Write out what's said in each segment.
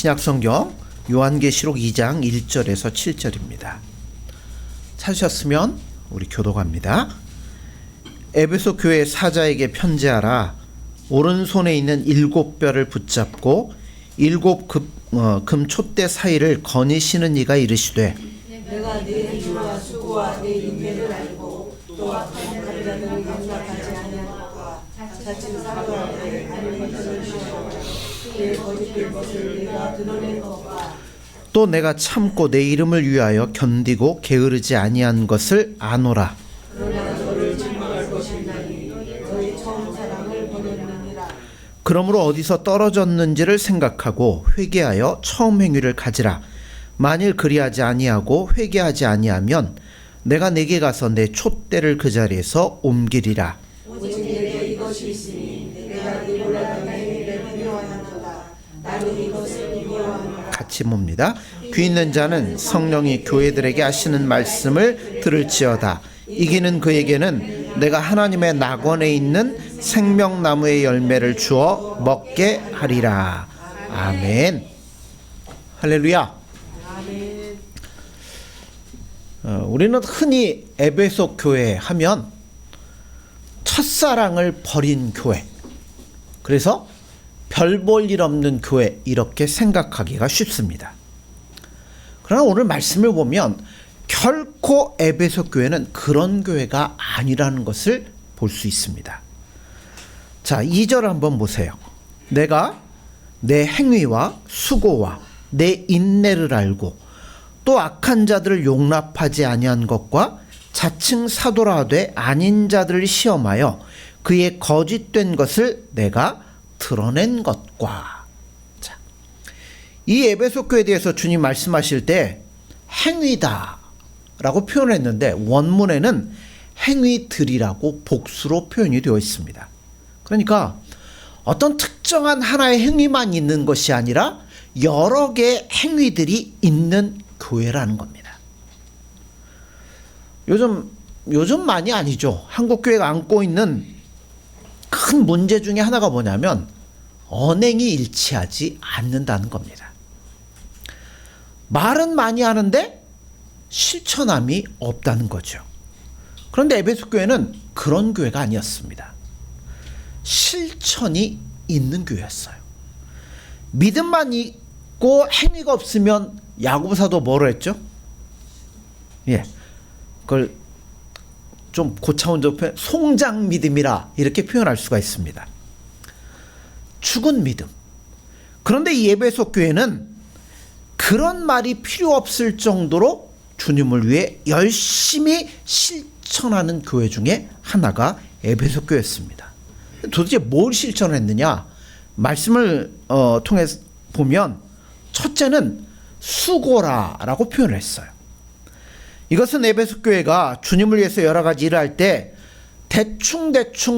신약성경 요한계시록 2장 1절에서 7절입니다. 찾으셨으면 우리 교독합니다. 에베소 교회 사자에게 편지하라. 오른손에 있는 7뼈를 붙잡고 7 금 촛대 사이를 거니시는 이가 이르시되 내가 네 행위와 수고와 네 인내를 알고 또 악한 자들을 용납하지 아니하노라. 자칭 사도하되 아닌 것을 시험하고 그의 거짓된 것을 내가 드러낸 것과 또 내가 참고 내 이름을 위하여 견디고 게으르지 아니한 것을 아노라. 그러나 너를 증명할 것이나니 너의 처음 사랑을 버렸느니라. 그러므로 어디서 떨어졌는지를 생각하고 회개하여 처음 행위를 가지라. 만일 그리하지 아니하고 회개하지 아니하면 내가 내게 가서 내 촛대를 그 자리에서 옮기리라. 오직 내게 이것이 있으니 내가 네 몰랐던 행위를 미워하노라. 나도 이것을 미워하노라. 같이 봅니다. 귀 있는 자는 성령이 교회들에게 하시는 말씀을 들을지어다. 이기는 그에게는 내가 하나님의 낙원에 있는 생명나무의 열매를 주어 먹게 하리라. 아멘. 할렐루야. 우리는 흔히 에베소 교회 하면 첫사랑을 버린 교회, 그래서 별 볼 일 없는 교회 이렇게 생각하기가 쉽습니다. 그러나 오늘 말씀을 보면 결코 에베소 교회는 그런 교회가 아니라는 것을 볼 수 있습니다. 자, 2절 한번 보세요. 내가 내 행위와 수고와 내 인내를 알고 또 악한 자들을 용납하지 아니한 것과 자칭 사도라 하되 아닌 자들을 시험하여 그의 거짓된 것을 내가 드러낸 것과. 자, 이 에베소 교회에 대해서 주님 말씀하실 때 행위다 라고 표현했는데 원문에는 행위들이라고 복수로 표현이 되어 있습니다. 그러니까 어떤 특정한 하나의 행위만 있는 것이 아니라 여러 개의 행위들이 있는 교회라는 겁니다. 요즘만이 아니죠. 한국교회가 안고 있는 큰 문제 중에 하나가 뭐냐면 언행이 일치하지 않는다는 겁니다. 말은 많이 하는데 실천함이 없다는 거죠. 그런데 에베소 교회는 그런 교회가 아니었습니다. 실천이 있는 교회였어요. 믿음만 있고 행위가 없으면 야고보 사도 뭐로 했죠? 그걸 좀 고차원 표현, 송장 믿음이라 이렇게 표현할 수가 있습니다. 죽은 믿음. 그런데 이 에베소 교회는 그런 말이 필요 없을 정도로 주님을 위해 열심히 실천하는 교회 중에 하나가 에베소 교회였습니다. 도대체 뭘 실천했느냐? 말씀을 통해 보면 첫째는 수고라라고 표현을 했어요. 이것은 에베소 교회가 주님을 위해서 여러 가지 일을 할 때 대충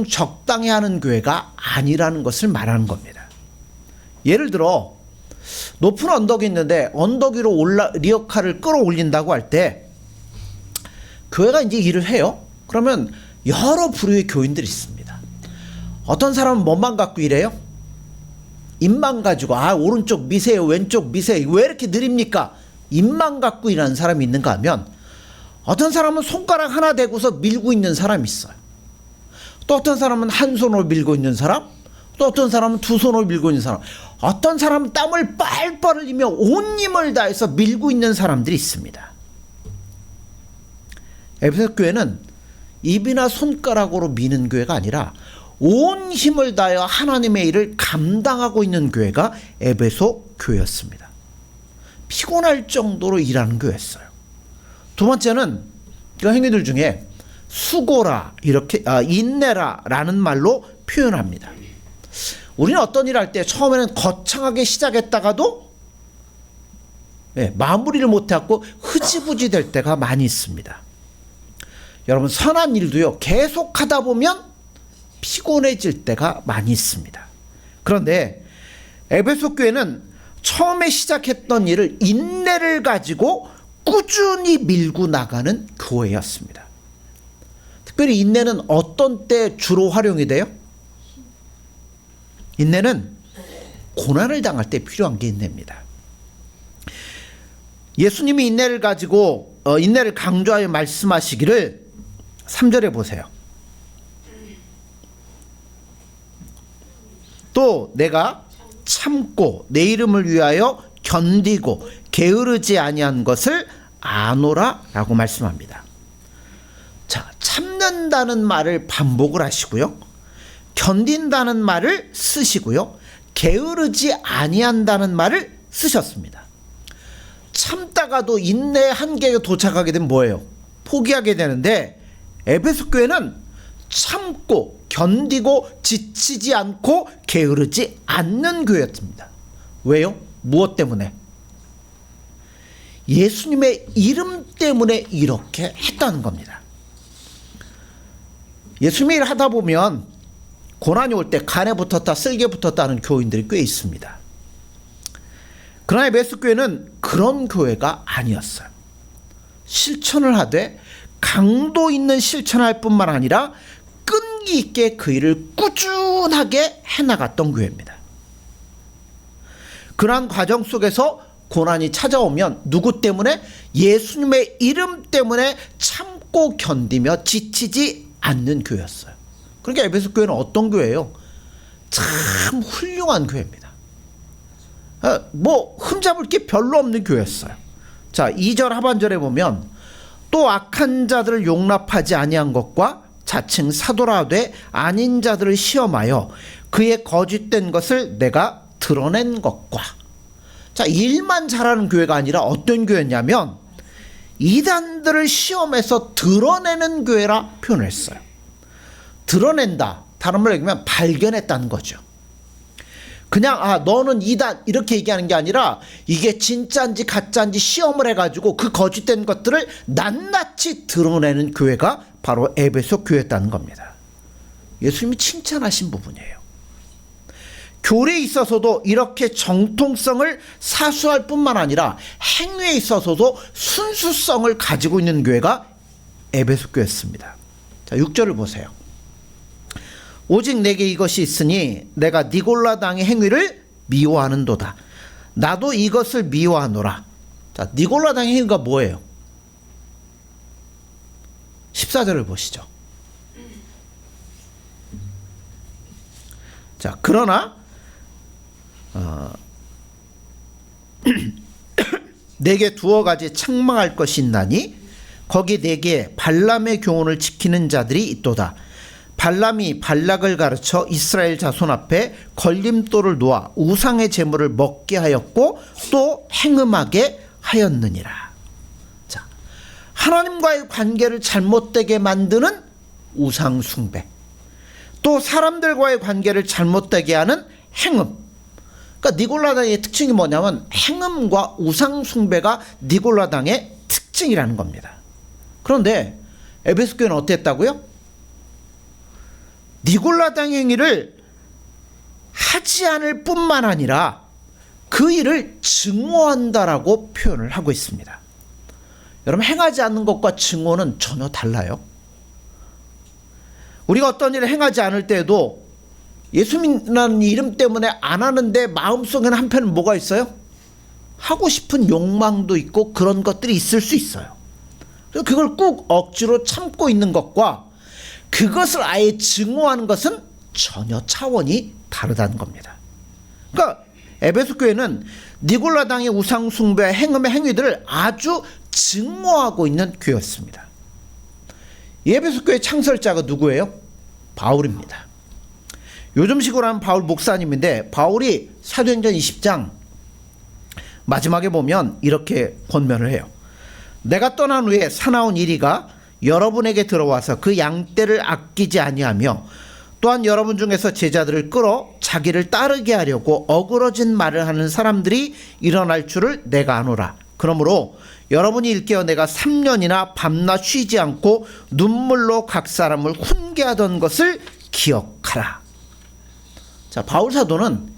적당히 하는 교회가 아니라는 것을 말하는 겁니다. 예를 들어 높은 언덕이 있는데 언덕 위로 리어카를 끌어올린다고 할 때 교회가 이제 일을 해요. 그러면 여러 부류의 교인들이 있습니다. 어떤 사람은 뭐만 갖고 일해요? 입만 가지고 오른쪽 미세요, 왼쪽 미세요, 왜 이렇게 느립니까? 입만 갖고 일하는 사람이 있는가 하면 어떤 사람은 손가락 하나 대고서 밀고 있는 사람이 있어요. 또 어떤 사람은 한 손으로 밀고 있는 사람, 또 어떤 사람은 두 손으로 밀고 있는 사람, 어떤 사람은 땀을 빨빨 흘리며 온 힘을 다해서 밀고 있는 사람들이 있습니다. 에베소 교회는 입이나 손가락으로 미는 교회가 아니라 온 힘을 다하여 하나님의 일을 감당하고 있는 교회가 에베소 교회였습니다. 피곤할 정도로 일하는 교회였어요. 두 번째는 이런 행위들 중에 수고라, 이렇게 인내라 라는 말로 표현합니다. 우리는 어떤 일을 할 때 처음에는 거창하게 시작했다가도 마무리를 못해갖고 흐지부지 될 때가 많이 있습니다. 여러분, 선한 일도요, 계속하다 보면 피곤해질 때가 많이 있습니다. 그런데 에베소 교회는 처음에 시작했던 일을 인내를 가지고 꾸준히 밀고 나가는 교회였습니다. 특별히 인내는 어떤 때 주로 활용이 돼요? 인내는 고난을 당할 때 필요한 게 인내입니다. 예수님이 인내를 가지고 인내를 강조하여 말씀하시기를 3절에 보세요. 또 내가 참고 내 이름을 위하여 견디고 게으르지 아니한 것을 아노라 라고 말씀합니다. 자, 참는다는 말을 반복을 하시고요, 견딘다는 말을 쓰시고요, 게으르지 아니한다는 말을 쓰셨습니다. 참다가도 인내의 한계에 도착하게 되면 뭐예요? 포기하게 되는데, 에베소 교회는 참고 견디고 지치지 않고 게으르지 않는 교회였습니다. 왜요? 무엇 때문에? 예수님의 이름 때문에 이렇게 했다는 겁니다. 예수님 일 하다 보면 고난이 올 때 간에 붙었다 쓸개 붙었다 하는 교인들이 꽤 있습니다. 그러나 에베소 교회는 그런 교회가 아니었어요. 실천을 하되 강도 있는 실천할 뿐만 아니라 끈기 있게 그 일을 꾸준하게 해나갔던 교회입니다. 그러한 과정 속에서 고난이 찾아오면 누구 때문에? 예수님의 이름 때문에 참고 견디며 지치지 않는 교회였어요. 그러니까 에베소 교회는 어떤 교회예요? 참 훌륭한 교회입니다. 뭐 흠잡을 게 별로 없는 교회였어요. 자, 2절 하반절에 보면 또 악한 자들을 용납하지 아니한 것과 자칭 사도라 하되 아닌 자들을 시험하여 그의 거짓된 것을 내가 드러낸 것과. 자, 일만 잘하는 교회가 아니라 어떤 교회냐면 이단들을 시험해서 드러내는 교회라 표현했어요. 드러낸다, 다른 말로 얘기하면 발견했다는 거죠. 그냥 너는 이단 이렇게 얘기하는 게 아니라 이게 진짜인지 가짜인지 시험을 해가지고 그 거짓된 것들을 낱낱이 드러내는 교회가 바로 에베소 교회였다는 겁니다. 예수님이 칭찬하신 부분이에요. 교리에 있어서도 이렇게 정통성을 사수할 뿐만 아니라 행위에 있어서도 순수성을 가지고 있는 교회가 에베소 교회였습니다. 자, 6절을 보세요. 오직 내게 이것이 있으니 내가 니골라 당의 행위를 미워하는도다. 나도 이것을 미워하노라. 자, 니골라 당의 행위가 뭐예요? 14절을 보시죠. 자, 그러나 내게 두어 가지 책망할 것이 있나니 거기 내게 발람의 교훈을 지키는 자들이 있도다. 발람이 발락을 가르쳐 이스라엘 자손 앞에 걸림돌을 놓아 우상의 제물을 먹게 하였고 또 행음하게 하였느니라. 자, 하나님과의 관계를 잘못되게 만드는 우상 숭배, 또 사람들과의 관계를 잘못되게 하는 행음. 그러니까 니골라당의 특징이 뭐냐면 행음과 우상 숭배가 니골라당의 특징이라는 겁니다. 그런데 에베소 교회는 어땠다고요? 니골라당 행위를 하지 않을 뿐만 아니라 그 일을 증오한다라고 표현을 하고 있습니다. 여러분, 행하지 않는 것과 증오는 전혀 달라요. 우리가 어떤 일을 행하지 않을 때에도 예수님이라는 이름 때문에 안 하는데 마음속에는 한편은 뭐가 있어요? 하고 싶은 욕망도 있고 그런 것들이 있을 수 있어요. 그래서 그걸 꾹 억지로 참고 있는 것과 그것을 아예 증오하는 것은 전혀 차원이 다르다는 겁니다. 그러니까 에베소 교회는 니골라당의 우상 숭배, 행음의 행위들을 아주 증오하고 있는 교회였습니다. 이 에베소 교회 창설자가 누구예요? 바울입니다. 요즘식으로 하면 바울 목사님인데, 바울이 사도행전 20장 마지막에 보면 이렇게 권면을 해요. 내가 떠난 후에 사나운 이리가 여러분에게 들어와서 그 양떼를 아끼지 아니하며 또한 여러분 중에서 제자들을 끌어 자기를 따르게 하려고 어그러진 말을 하는 사람들이 일어날 줄을 내가 아노라. 그러므로 여러분이 일깨어 내가 3년이나 밤낮 쉬지 않고 눈물로 각 사람을 훈계하던 것을 기억하라. 자, 바울 사도는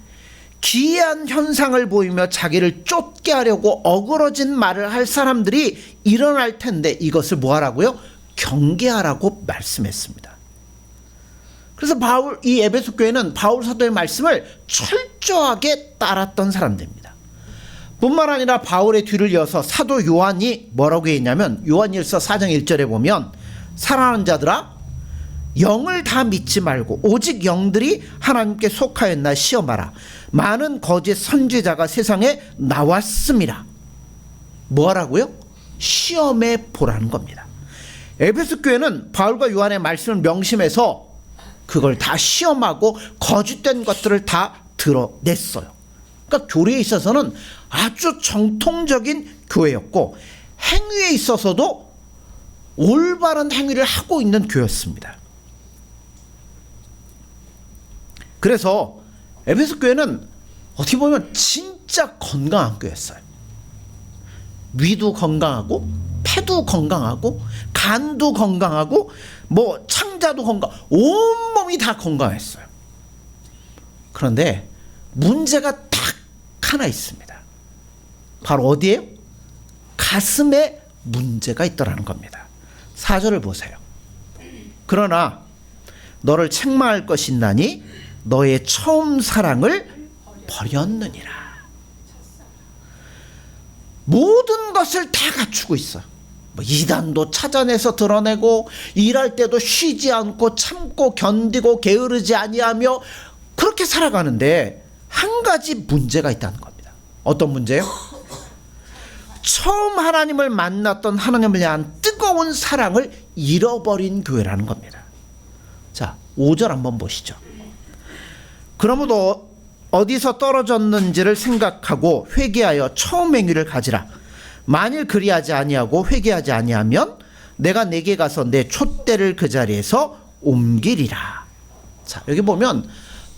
기이한 현상을 보이며 자기를 쫓게 하려고 어그러진 말을 할 사람들이 일어날 텐데 이것을 뭐 하라고요? 경계하라고 말씀했습니다. 그래서 이 에베소 교회는 바울 사도의 말씀을 철저하게 따랐던 사람들입니다. 뿐만 아니라 바울의 뒤를 이어서 사도 요한이 뭐라고 했냐면 요한일서 4장 1절에 보면 사랑하는 자들아 영을 다 믿지 말고 오직 영들이 하나님께 속하였나 시험하라. 많은 거짓 선지자가 세상에 나왔습니다. 뭐라고요? 시험해 보라는 겁니다. 에베소 교회는 바울과 요한의 말씀을 명심해서 그걸 다 시험하고 거짓된 것들을 다 드러냈어요. 그러니까 교리에 있어서는 아주 정통적인 교회였고 행위에 있어서도 올바른 행위를 하고 있는 교회였습니다. 그래서 에베소 교회는 어떻게 보면 진짜 건강한 교회였어요. 위도 건강하고 폐도 건강하고 간도 건강하고 뭐 창자도 건강, 온몸이 다 건강했어요. 그런데 문제가 딱 하나 있습니다. 바로 어디에요? 가슴에 문제가 있더라는 겁니다. 4절을 보세요. 그러나 너를 책망할 것이 있나니 너의 처음 사랑을 버렸느니라. 모든 것을 다 갖추고 있어. 뭐 이단도 찾아내서 드러내고 일할 때도 쉬지 않고 참고 견디고 게으르지 아니하며 그렇게 살아가는데 한 가지 문제가 있다는 겁니다. 어떤 문제요? 처음 하나님을 만났던 하나님을 향한 뜨거운 사랑을 잃어버린 교회라는 겁니다. 자, 5절 한번 보시죠. 그러므로 어디서 떨어졌는지를 생각하고 회개하여 처음 행위를 가지라. 만일 그리하지 아니하고 회개하지 아니하면 내가 내게 가서 내 촛대를 그 자리에서 옮기리라. 자, 여기 보면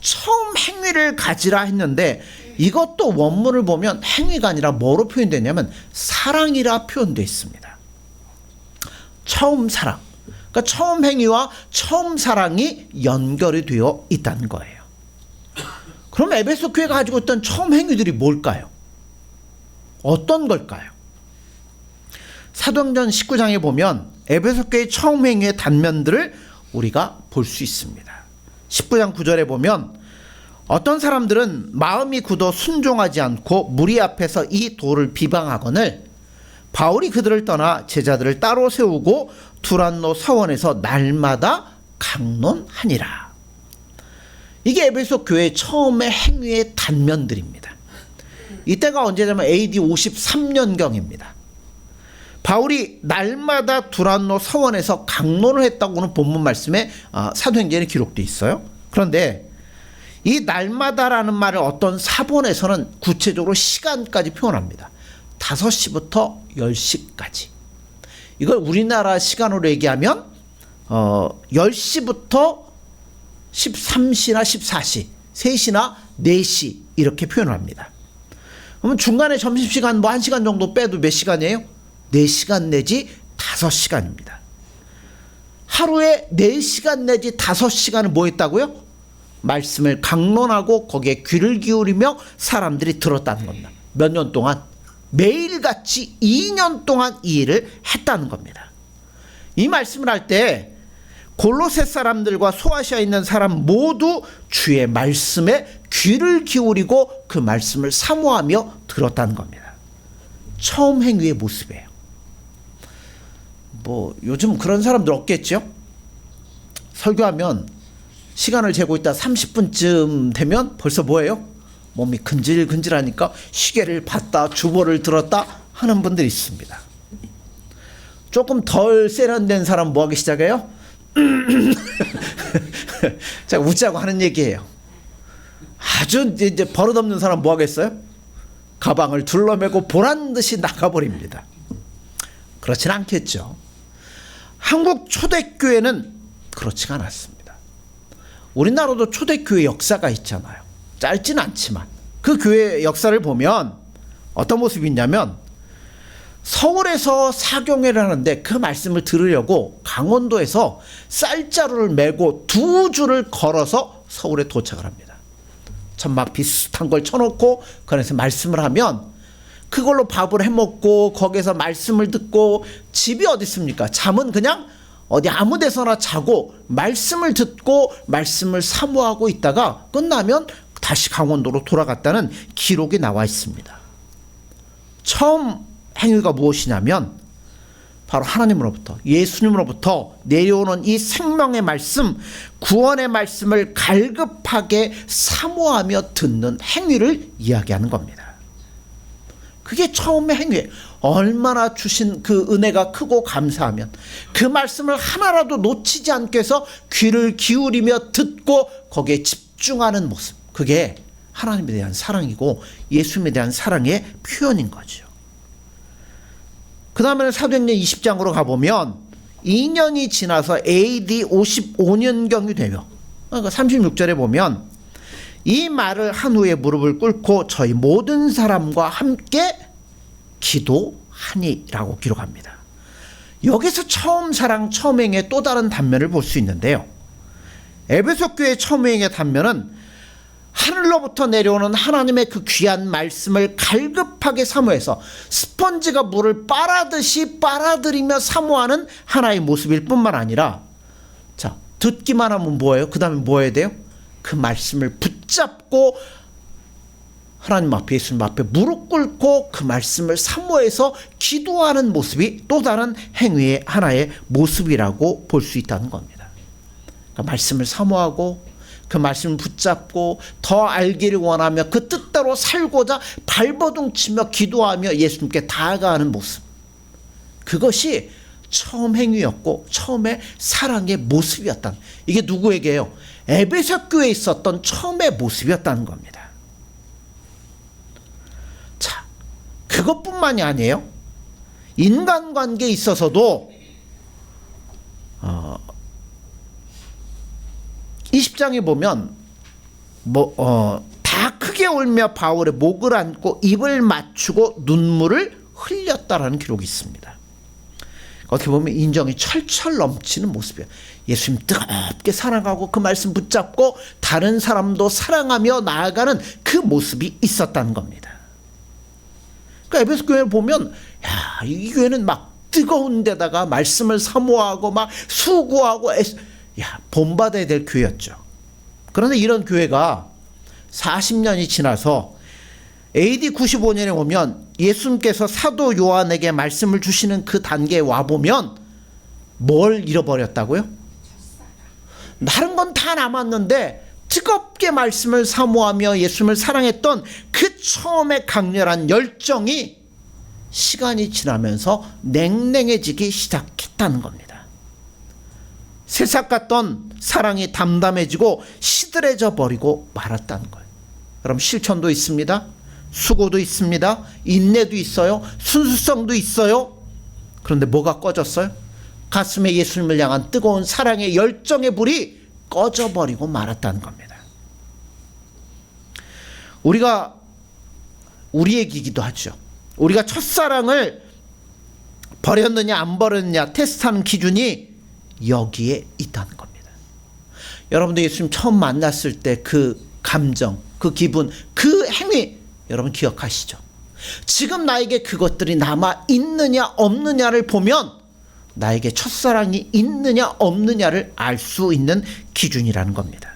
처음 행위를 가지라 했는데 이것도 원문을 보면 행위가 아니라 뭐로 표현되냐면 사랑이라 표현되어 있습니다. 처음 사랑. 그러니까 처음 행위와 처음 사랑이 연결이 되어 있다는 거예요. 그럼 에베소 교회가 가지고 있던 처음 행위들이 뭘까요? 어떤 걸까요? 사도행전 19장에 보면 에베소 교회의 처음 행위의 단면들을 우리가 볼 수 있습니다. 19장 9절에 보면 어떤 사람들은 마음이 굳어 순종하지 않고 무리 앞에서 이 도를 비방하거늘 바울이 그들을 떠나 제자들을 따로 세우고 두란노 서원에서 날마다 강론하니라. 이게 에베소 교회의 처음의 행위의 단면들입니다. 이때가 언제냐면 AD 53년경입니다. 바울이 날마다 두란노 서원에서 강론을 했다고는 본문 말씀에 사도행전에 기록되어 있어요. 그런데 이 날마다라는 말을 어떤 사본에서는 구체적으로 시간까지 표현합니다. 5시부터 10시까지. 이걸 우리나라 시간으로 얘기하면 10시부터 13시나 14시, 3시나 4시 이렇게 표현합니다. 그러면 중간에 점심시간 뭐 1시간 정도 빼도 몇 시간이에요? 4시간 내지 5시간입니다. 하루에 4시간 내지 5시간을 뭐 했다고요? 말씀을 강론하고 거기에 귀를 기울이며 사람들이 들었다는 겁니다. 몇 년 동안? 매일같이 2년 동안 이 일을 했다는 겁니다. 이 말씀을 할 때 골로새 사람들과 소아시아에 있는 사람 모두 주의 말씀에 귀를 기울이고 그 말씀을 사모하며 들었다는 겁니다. 처음 행위의 모습이에요. 뭐 요즘 그런 사람들 없겠죠? 설교하면 시간을 재고 있다 30분쯤 되면 벌써 뭐예요? 몸이 근질근질하니까 시계를 봤다 주보를 들었다 하는 분들이 있습니다. 조금 덜 세련된 사람 뭐 하기 시작해요? 제가 웃자고 하는 얘기예요. 아주 이제 버릇없는 사람 뭐 하겠어요? 가방을 둘러매고 보란듯이 나가버립니다. 그렇진 않겠죠. 한국 초대교회는 그렇지가 않았습니다. 우리나라도 초대교회 역사가 있잖아요. 짧진 않지만 그 교회 역사를 보면 어떤 모습이 있냐면 서울에서 사경회를 하는데 그 말씀을 들으려고 강원도에서 쌀자루를 메고 2주를 걸어서 서울에 도착을 합니다. 천막 비슷한 걸 쳐놓고 그래서 말씀을 하면 그걸로 밥을 해먹고 거기서 말씀을 듣고 집이 어디 있습니까? 잠은 그냥 어디 아무 데서나 자고 말씀을 듣고 말씀을 사모하고 있다가 끝나면 다시 강원도로 돌아갔다는 기록이 나와 있습니다. 처음 행위가 무엇이냐면 바로 하나님으로부터, 예수님으로부터 내려오는 이 생명의 말씀, 구원의 말씀을 갈급하게 사모하며 듣는 행위를 이야기하는 겁니다. 그게 처음의 행위예요. 얼마나 주신 그 은혜가 크고 감사하면 그 말씀을 하나라도 놓치지 않게 해서 귀를 기울이며 듣고 거기에 집중하는 모습, 그게 하나님에 대한 사랑이고 예수님에 대한 사랑의 표현인 거죠. 그 다음에는 사도행전 20장으로 가보면 2년이 지나서 AD 55년경이 되며, 그러니까 36절에 보면 이 말을 한 후에 무릎을 꿇고 저희 모든 사람과 함께 기도하니라고 기록합니다. 여기서 처음 사랑, 처음 행의 또 다른 단면을 볼 수 있는데요. 에베소 교회의 처음 행의 단면은 하늘로부터 내려오는 하나님의 그 귀한 말씀을 갈급하게 사모해서 스펀지가 물을 빨아듯이 빨아들이며 사모하는 하나의 모습일 뿐만 아니라, 자, 듣기만 하면 뭐예요? 그 다음에 뭐 해야 돼요? 그 말씀을 붙잡고 하나님 앞에, 예수님 앞에 무릎 꿇고 그 말씀을 사모해서 기도하는 모습이 또 다른 행위의 하나의 모습이라고 볼 수 있다는 겁니다. 그러니까 말씀을 사모하고 그 말씀을 붙잡고 더 알기를 원하며 그 뜻대로 살고자 발버둥치며 기도하며 예수님께 다가가는 모습, 그것이 처음 행위였고 처음의 사랑의 모습이었다. 이게 누구에게요? 에베소 교회에 있었던 처음의 모습이었다는 겁니다. 자, 그것뿐만이 아니에요. 인간관계에 있어서도 20장에 보면 다 크게 울며 바울의 목을 안고 입을 맞추고 눈물을 흘렸다라는 기록이 있습니다. 어떻게 보면 인정이 철철 넘치는 모습이에요. 예수님 뜨겁게 사랑하고 그 말씀 붙잡고 다른 사람도 사랑하며 나아가는 그 모습이 있었다는 겁니다. 그러니까 에베소 교회를 보면, 야, 이 교회는 막 뜨거운 데다가 말씀을 사모하고 막 수고하고 본받아야 될 교회였죠. 그런데 이런 교회가 40년이 지나서 AD 95년에 오면 예수님께서 사도 요한에게 말씀을 주시는 그 단계에 와보면 뭘 잃어버렸다고요? 다른 건 다 남았는데 뜨겁게 말씀을 사모하며 예수님을 사랑했던 그 처음에 강렬한 열정이 시간이 지나면서 냉랭해지기 시작했다는 겁니다. 새싹 같던 사랑이 담담해지고 시들해져 버리고 말았다는 거예요. 그럼 실천도 있습니다. 수고도 있습니다. 인내도 있어요. 순수성도 있어요. 그런데 뭐가 꺼졌어요? 가슴에 예수님을 향한 뜨거운 사랑의 열정의 불이 꺼져버리고 말았다는 겁니다. 우리가 우리 얘기기도 하죠. 우리가 첫사랑을 버렸느냐 안 버렸느냐 테스트하는 기준이 여기에 있다는 겁니다. 여러분도 예수님 처음 만났을 때 그 감정, 그 기분, 그 행위 여러분 기억하시죠? 지금 나에게 그것들이 남아 있느냐 없느냐를 보면 나에게 첫사랑이 있느냐 없느냐를 알 수 있는 기준이라는 겁니다.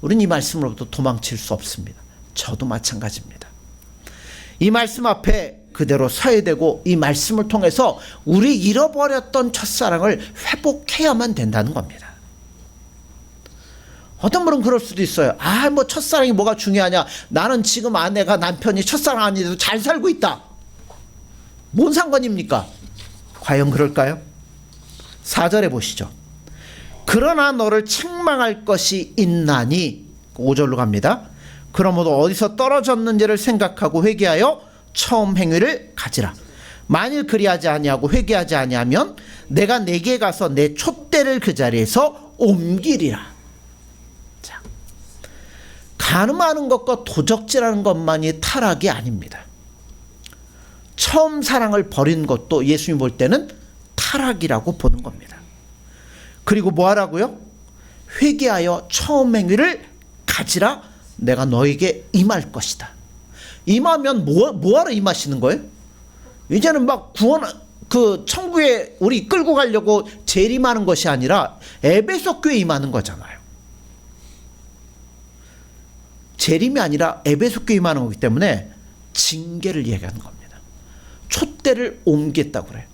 우리는 이 말씀으로부터 도망칠 수 없습니다. 저도 마찬가지입니다. 이 말씀 앞에 그대로 서야 되고 이 말씀을 통해서 우리 잃어버렸던 첫사랑을 회복해야만 된다는 겁니다. 어떤 분은 그럴 수도 있어요. 뭐 첫사랑이 뭐가 중요하냐. 나는 지금 아내가 남편이 첫사랑 아닌데도 잘 살고 있다. 뭔 상관입니까? 과연 그럴까요? 4절에 보시죠. 그러나 너를 책망할 것이 있나니 5절로 갑니다. 그러므로 어디서 떨어졌는지를 생각하고 회개하여 처음 행위를 가지라. 만일 그리하지 아니하고 회개하지 아니하면 내가 내게 가서 내 촛대를 그 자리에서 옮기리라. 자, 간음하는 것과 도적질하는 것만이 타락이 아닙니다. 처음 사랑을 버린 것도 예수님 볼 때는 타락이라고 보는 겁니다. 그리고 뭐 하라고요? 회개하여 처음 행위를 가지라. 내가 너에게 임할 것이다. 임하면 뭐하러 임하시는 거예요? 이제는 막 구원, 천국에 우리 끌고 가려고 재림하는 것이 아니라 에베소 교회에 임하는 거잖아요. 재림이 아니라 에베소 교회에 임하는 거기 때문에 징계를 얘기하는 겁니다. 촛대를 옮겼다고 그래요.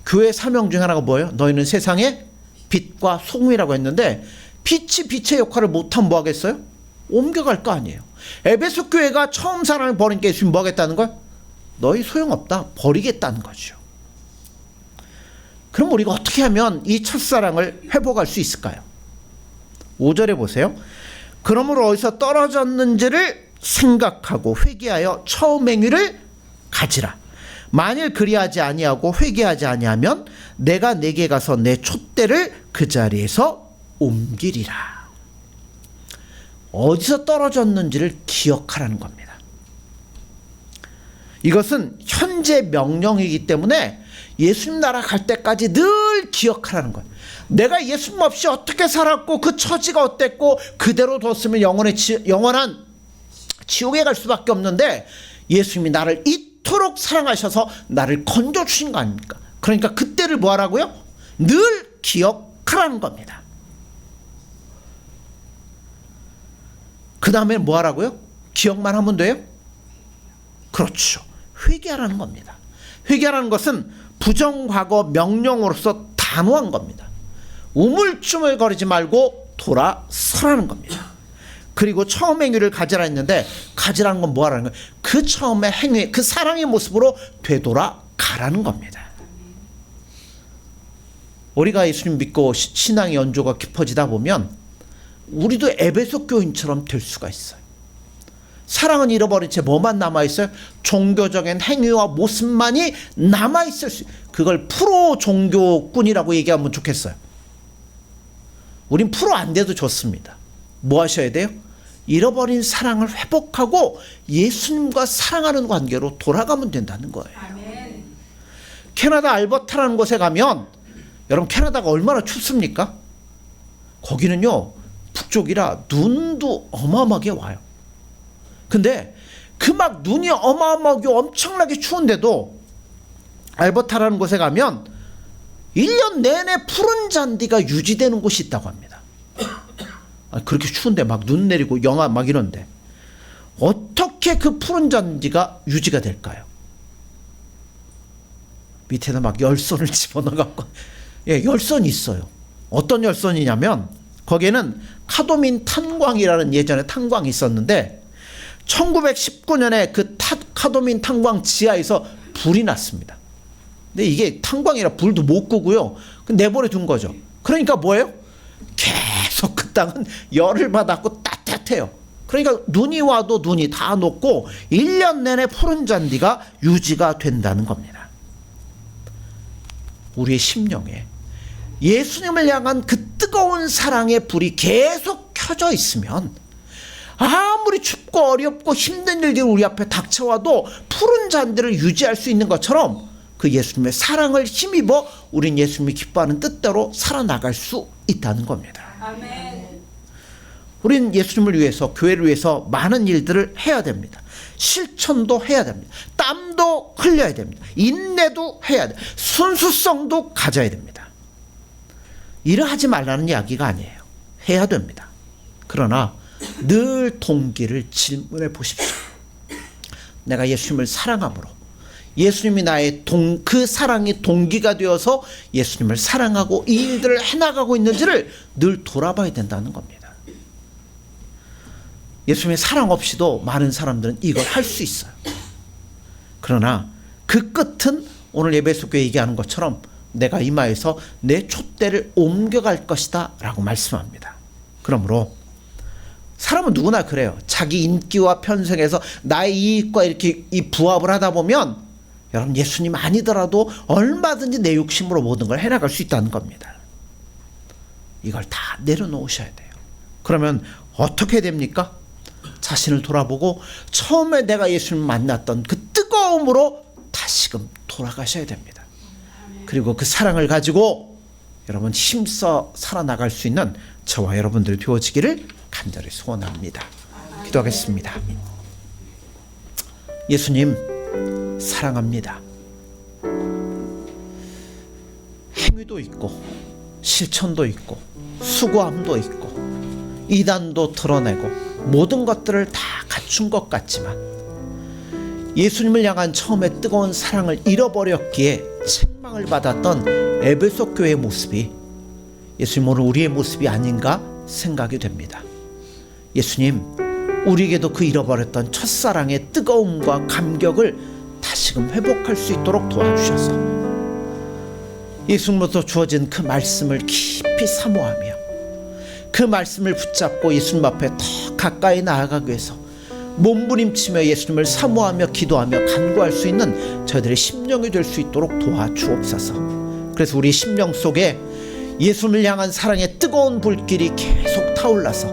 교회 사명 중 하나가 뭐예요? 너희는 세상의 빛과 소금이라고 했는데 빛이 빛의 역할을 못하면 뭐 하겠어요? 옮겨갈 거 아니에요. 에베소 교회가 처음 사랑을 버린 게 예수님 뭐 하겠다는 거예요? 너희 소용없다. 버리겠다는 거죠. 그럼 우리가 어떻게 하면 이 첫사랑을 회복할 수 있을까요? 5절에 보세요. 그러므로 어디서 떨어졌는지를 생각하고 회개하여 처음 행위를 가지라. 만일 그리하지 아니하고 회개하지 아니하면 내가 내게 가서 내 촛대를 그 자리에서 옮기리라. 어디서 떨어졌는지를 기억하라는 겁니다. 이것은 현재 명령이기 때문에 예수님 나라 갈 때까지 늘 기억하라는 거예요. 내가 예수님 없이 어떻게 살았고 그 처지가 어땠고 그대로 뒀으면 영원한 지옥에 갈 수밖에 없는데 예수님이 나를 이토록 사랑하셔서 나를 건져주신 거 아닙니까? 그러니까 그때를 뭐 하라고요? 늘 기억하라는 겁니다. 그 다음에 뭐 하라고요? 기억만 하면 돼요? 그렇죠. 회개하라는 겁니다. 회개하라는 것은 부정과거 명령으로서 단호한 겁니다. 우물쭈물거리지 말고 돌아서라는 겁니다. 그리고 처음 행위를 가지라 했는데 가지라는 건 뭐 하라는 거예요? 그 처음의 행위, 그 사랑의 모습으로 되돌아가라는 겁니다. 우리가 예수님 믿고 신앙의 연조가 깊어지다 보면 우리도 에베소 교인처럼 될 수가 있어요. 사랑은 잃어버린 채 뭐만 남아있어요? 종교적인 행위와 모습만이 남아있을 수, 그걸 프로 종교꾼이라고 얘기하면 좋겠어요. 우린 프로 안 돼도 좋습니다. 뭐 하셔야 돼요? 잃어버린 사랑을 회복하고 예수님과 사랑하는 관계로 돌아가면 된다는 거예요. 아멘. 캐나다 알버타라는 곳에 가면, 여러분 캐나다가 얼마나 춥습니까? 거기는요 북쪽이라 눈도 어마어마하게 와요. 근데 그 막 눈이 어마어마하게 엄청나게 추운데도 알버타라는 곳에 가면 1년 내내 푸른 잔디가 유지되는 곳이 있다고 합니다. 그렇게 추운데 막 눈 내리고 영하 막 이런데 어떻게 그 푸른 잔디가 유지가 될까요? 밑에다 막 열선을 집어넣어갖고, 예, 열선이 있어요. 어떤 열선이냐면 거기에는 카도민 탄광이라는 예전에 탄광이 있었는데 1919년에 그 카도민 탄광 지하에서 불이 났습니다. 근데 이게 탄광이라 불도 못 끄고요. 내버려 둔 거죠. 그러니까 뭐예요? 계속 그 땅은 열을 받았고 따뜻해요. 그러니까 눈이 와도 눈이 다 녹고 1년 내내 푸른 잔디가 유지가 된다는 겁니다. 우리의 심령에 예수님을 향한 그 뜨거운 사랑의 불이 계속 켜져 있으면 아무리 춥고 어렵고 힘든 일들이 우리 앞에 닥쳐와도 푸른 잔디를 유지할 수 있는 것처럼 그 예수님의 사랑을 힘입어 우린 예수님이 기뻐하는 뜻대로 살아나갈 수 있다는 겁니다. 아멘. 우린 예수님을 위해서, 교회를 위해서 많은 일들을 해야 됩니다. 실천도 해야 됩니다. 땀도 흘려야 됩니다. 인내도 해야 돼요. 순수성도 가져야 됩니다. 일을 하지 말라는 이야기가 아니에요. 해야 됩니다. 그러나 늘 동기를 질문해 보십시오. 내가 예수님을 사랑함으로 예수님이 나의 그 사랑이 동기가 되어서 예수님을 사랑하고 이 일들을 해나가고 있는지를 늘 돌아봐야 된다는 겁니다. 예수님의 사랑 없이도 많은 사람들은 이걸 할 수 있어요. 그러나 그 끝은 오늘 에베소 교회 얘기하는 것처럼 내가 이마에서 내 촛대를 옮겨갈 것이다 라고 말씀합니다. 그러므로 사람은 누구나 그래요. 자기 인기와 편성에서 나의 이익과 이렇게 이 부합을 하다 보면 여러분 예수님 아니더라도 얼마든지 내 욕심으로 모든 걸 해나갈 수 있다는 겁니다. 이걸 다 내려놓으셔야 돼요. 그러면 어떻게 됩니까? 자신을 돌아보고 처음에 내가 예수님을 만났던 그 뜨거움으로 다시금 돌아가셔야 됩니다. 그리고 그 사랑을 가지고 여러분 힘써 살아나갈 수 있는 저와 여러분들 되어지기를 간절히 소원합니다. 기도하겠습니다. 예수님 사랑합니다. 행위도 있고 실천도 있고 수고함도 있고 이단도 드러내고 모든 것들을 다 갖춘 것 같지만 예수님을 향한 처음에 뜨거운 사랑을 잃어버렸기에 책망을 받았던 에베소 교회의 모습이 예수님 오늘 우리의 모습이 아닌가 생각이 됩니다. 예수님, 우리에게도 그 잃어버렸던 첫사랑의 뜨거움과 감격을 다시금 회복할 수 있도록 도와주셔서 예수님으로부터 주어진 그 말씀을 깊이 사모하며 그 말씀을 붙잡고 예수님 앞에 더 가까이 나아가기 위해서 몸부림치며 예수님을 사모하며 기도하며 간구할 수 있는 저희들의 심령이 될 수 있도록 도와주옵소서. 그래서 우리 심령 속에 예수님을 향한 사랑의 뜨거운 불길이 계속 타올라서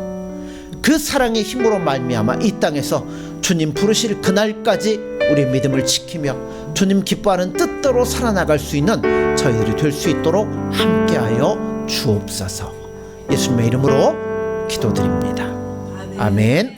그 사랑의 힘으로 말미암아 이 땅에서 주님 부르실 그날까지 우리의 믿음을 지키며 주님 기뻐하는 뜻대로 살아나갈 수 있는 저희들이 될 수 있도록 함께하여 주옵소서. 예수님의 이름으로 기도드립니다. 아멘.